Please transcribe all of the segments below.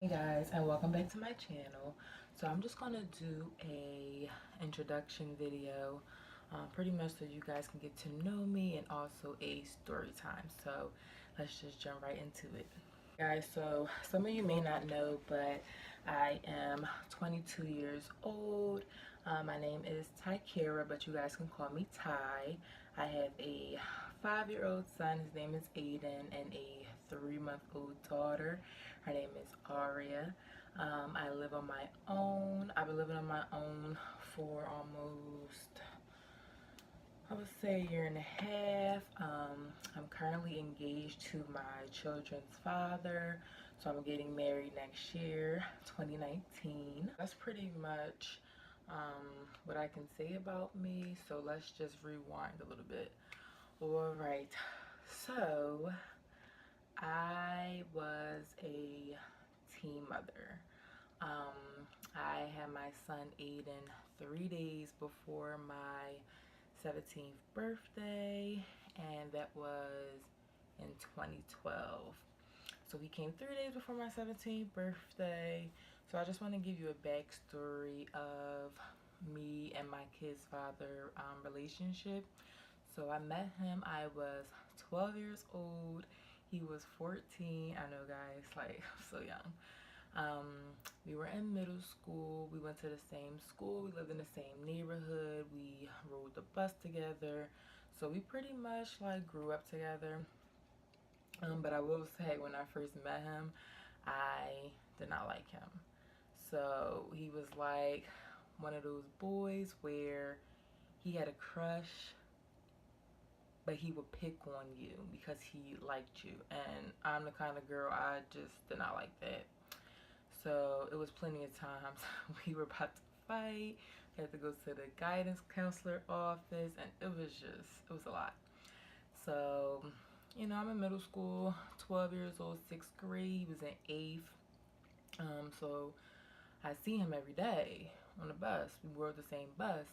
Hey guys, and welcome back to my channel. So I'm just gonna do a introduction video, pretty much so you guys can get to know me, and also a story time. So let's just jump right into it. Guys, so some of you may not know, but I am 22 years old. My name is Tykera, but you guys can call me Ty. I have a 5-year-old son. His name is Aiden, and a 3-month-old daughter. Her name is Aria. I live on my own. I've been living on my own for almost, I would say, a year and a half. I'm currently engaged to my children's father, so I'm getting married next year, 2019. That's pretty much what I can say about me, so let's just rewind a little bit. All right, so I was a teen mother. I had my son Aiden 3 days before my 17th birthday, and that was in 2012. So he came 3 days before my 17th birthday. So I just want to give you a backstory of me and my kid's father relationship. So I met him, I was 12 years old. He was 14. I know, guys, like, I'm so young. We were in middle school. We went to the same school. We lived in the same neighborhood. We rode the bus together. So we pretty much like grew up together. But I will say, when I first met him, I did not like him. So he was like one of those boys where he had a crush, but he would pick on you because he liked you. And I'm the kind of girl, I just did not like that. So it was plenty of times we were about to fight. We had to go to the guidance counselor office, and it was a lot. So, I'm in middle school, 12 years old, 6th grade. He was in 8th. So I see him every day on the bus. We rode the same bus.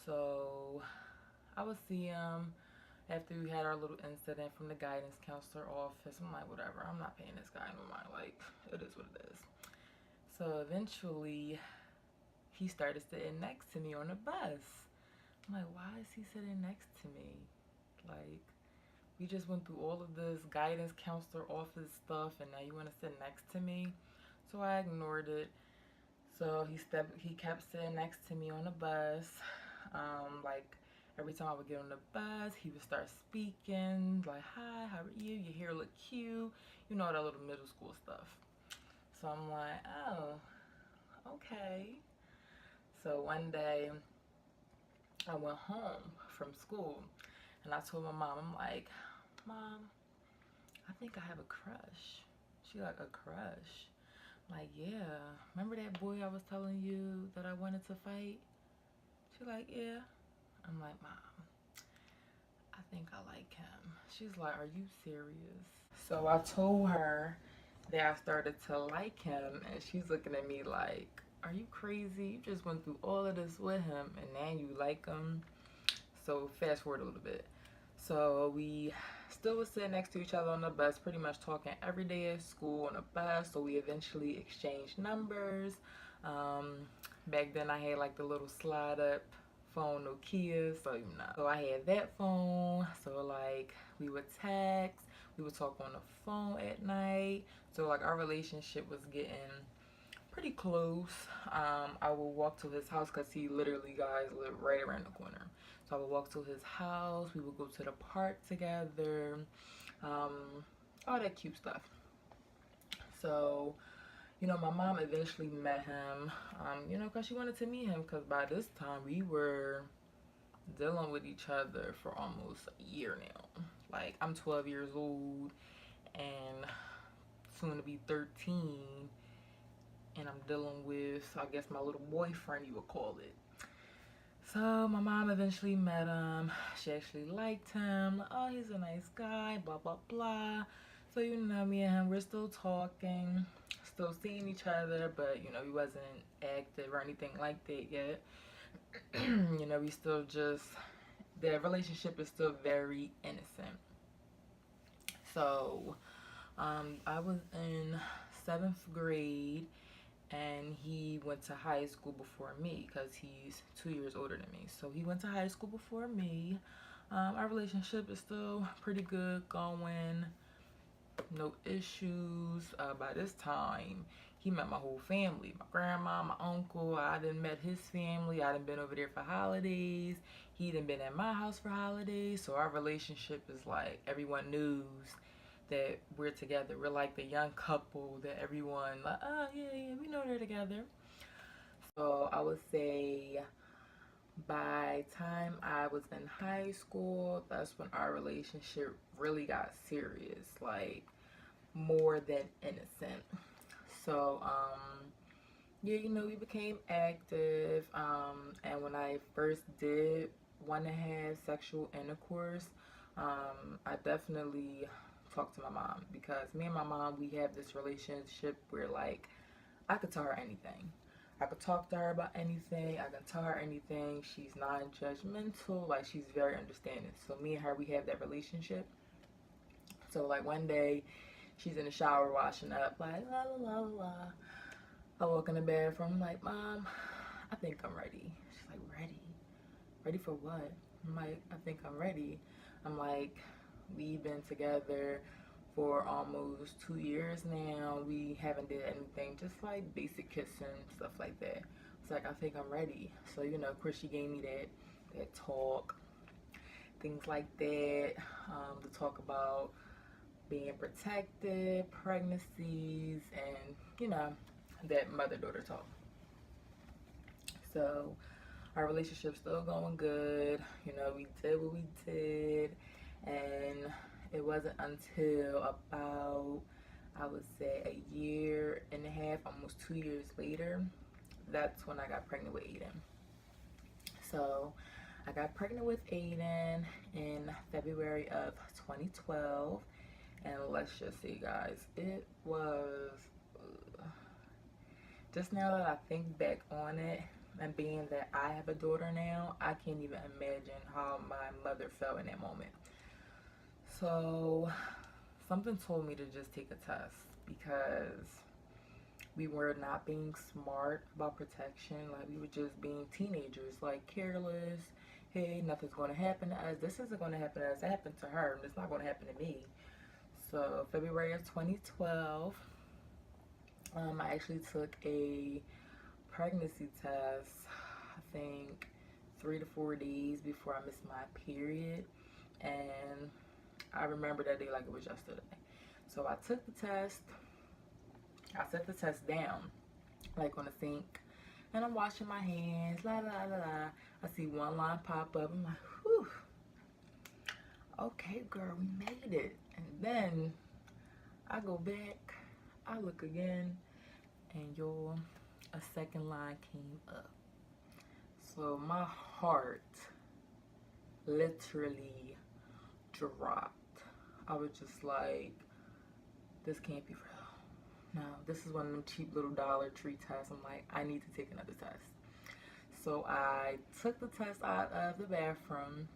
So I would see him after we had our little incident from the guidance counselor office. I'm like, whatever, I'm not paying this guy no mind. Like, it is what it is. So eventually, he started sitting next to me on the bus. I'm like, why is he sitting next to me? Like, we just went through all of this guidance counselor office stuff, and now you want to sit next to me? So I ignored it. So he kept sitting next to me on the bus. Like, every time I would get on the bus, he would start speaking, like, hi, how are you? Your hair look cute. You know, that little middle school stuff. So I'm like, oh, okay. So one day I went home from school, and I told my mom, I'm like, Mom, I think I have a crush. She like, a crush? I'm like, yeah. Remember that boy I was telling you that I wanted to fight? She like, yeah. I'm like, Mom, I think I like him. She's like, are you serious? So I told her that I started to like him, and she's looking at me like, are you crazy? You just went through all of this with him, and now you like him? So fast forward a little bit. So we still was sitting next to each other on the bus, pretty much talking every day at school on the bus. So we eventually exchanged numbers. Back then I had like the little slide up phone, Nokia, so So I had that phone. So like we would text, we would talk on the phone at night. So like our relationship was getting pretty close. I would walk to his house because he literally, guys, lived right around the corner. So I would walk to his house. We would go to the park together. All that cute stuff. So, my mom eventually met him, because she wanted to meet him, because by this time we were dealing with each other for almost a year now. Like, I'm 12 years old and soon to be 13, and I'm dealing with, I guess, my little boyfriend, you would call it. So my mom eventually met him. She actually liked him. Oh, he's a nice guy, blah, blah, blah. So, me and him, we're still talking, still seeing each other, but, we wasn't active or anything like that yet. We still just, the relationship is still very innocent. So, I was in 7th grade, and he went to high school before me because he's 2 years older than me. So he went to high school before me. Our relationship is still pretty good going, no issues. By this time, he met my whole family, my grandma, my uncle. I done met his family. I done been over there for holidays. He done been at my house for holidays. So our relationship is like, everyone knows that we're together. We're like the young couple that everyone like, oh yeah, we know they're together. So I would say by time I was in high school, that's when our relationship really got serious, like more than innocent. So yeah, we became active. And when I first did want to have sexual intercourse, I definitely talked to my mom, because me and my mom, we have this relationship where like I could tell her anything. I could talk to her about anything. I can tell her anything. She's non-judgmental. Like, she's very understanding. So me and her, we have that relationship. So like one day, she's in the shower washing up, like la la la la. I walk in the bathroom, I'm like, Mom, I think I'm ready. She's like, ready? Ready for what? I'm like, I think I'm ready. I'm like, we've been together for almost 2 years now. We haven't did anything, just like basic kissing, stuff like that. It's like, I think I'm ready. So, of course she gave me that talk, things like that, to talk about being protected, pregnancies, and, that mother-daughter talk. So our relationship's still going good. We did what we did, and it wasn't until about, I would say, a year and a half, almost 2 years later, that's when I got pregnant with Aiden. So I got pregnant with Aiden in February of 2012, and let's just say, guys, it was just now that I think back on it, and being that I have a daughter now, I can't even imagine how my mother felt in that moment. So something told me to just take a test, because we were not being smart about protection. Like, we were just being teenagers, like careless. Hey, nothing's going to happen to us. This isn't going to happen to us. It happened to her, and it's not going to happen to me. So February of 2012, I actually took a pregnancy test, I think 3 to 4 days before I missed my period, and I remember that day like it was yesterday. So I took the test. I set the test down, like on the sink, and I'm washing my hands, la la la la. I see one line pop up. I'm like, whew, okay, girl, we made it. And then I go back, I look again, and a second line came up. So my heart literally dropped. I was just like, this can't be real. No, this is one of them cheap little Dollar Tree tests. I'm like, I need to take another test. So I took the test out of the bathroom.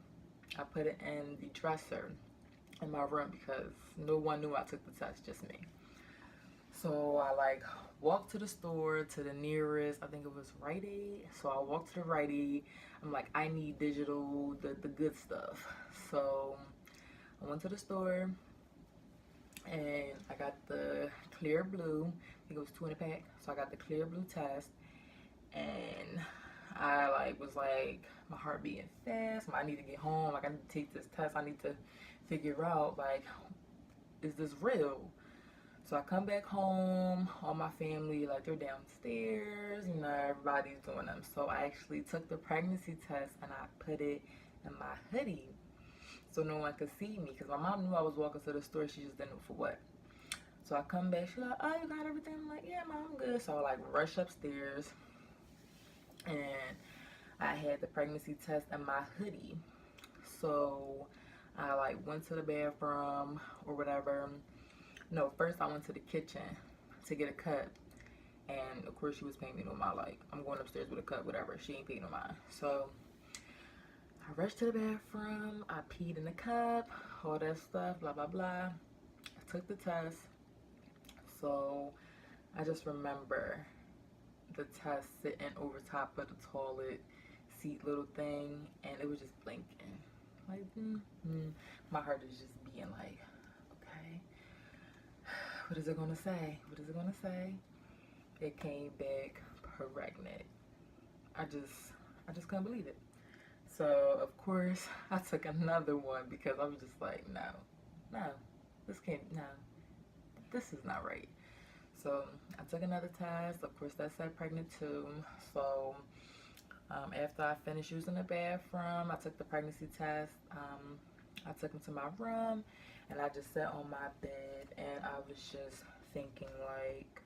I put it in the dresser in my room, because no one knew I took the test, just me. So I like walked to the store, to the nearest, I think it was Rite Aid. So I walked to the Rite Aid. I'm like, I need digital, the good stuff. So I went to the store, and I got the clear blue. I think it was 2 in a pack. So I got the clear blue test, and I was like, my heart beating fast. I need to get home. Like, I need to take this test. I need to figure out, like, is this real? So I come back home, all my family, like, they're downstairs, everybody's doing them. So I actually took the pregnancy test, and I put it in my hoodie so no one could see me, because my mom knew I was walking to the store. She just didn't know for what. So I come back, she's like, oh, you got everything? I'm like, yeah, Mom, I'm good. So I like rush upstairs, and I had the pregnancy test in my hoodie. So I like went to the bathroom or whatever. No, first I went to the kitchen to get a cup, and of course she was paying me no mind. Like, I'm going upstairs with a cup, whatever. She ain't paying no mind. So I rushed to the bathroom. I peed in the cup, all that stuff, blah blah blah. I took the test. So I just remember the test sitting over top of the toilet seat little thing, and it was just blinking. Like, my heart is just being like, okay, what is it gonna say? What is it gonna say? It came back pregnant. I just couldn't believe it. So of course I took another one because I was just like, no, this can't, no, this is not right. So I took another test. Of course, that said pregnant too. So after I finished using the bathroom, I took the pregnancy test. I took him to my room, and I just sat on my bed, and I was just thinking, like,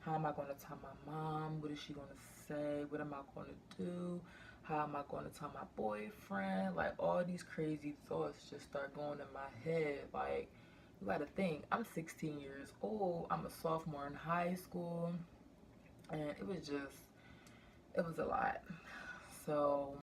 how am I going to tell my mom? What is she going to say? What am I going to do? How am I going to tell my boyfriend? Like, all these crazy thoughts just start going in my head. Like, you got to think, I'm 16 years old. I'm a sophomore in high school. And it was a lot. So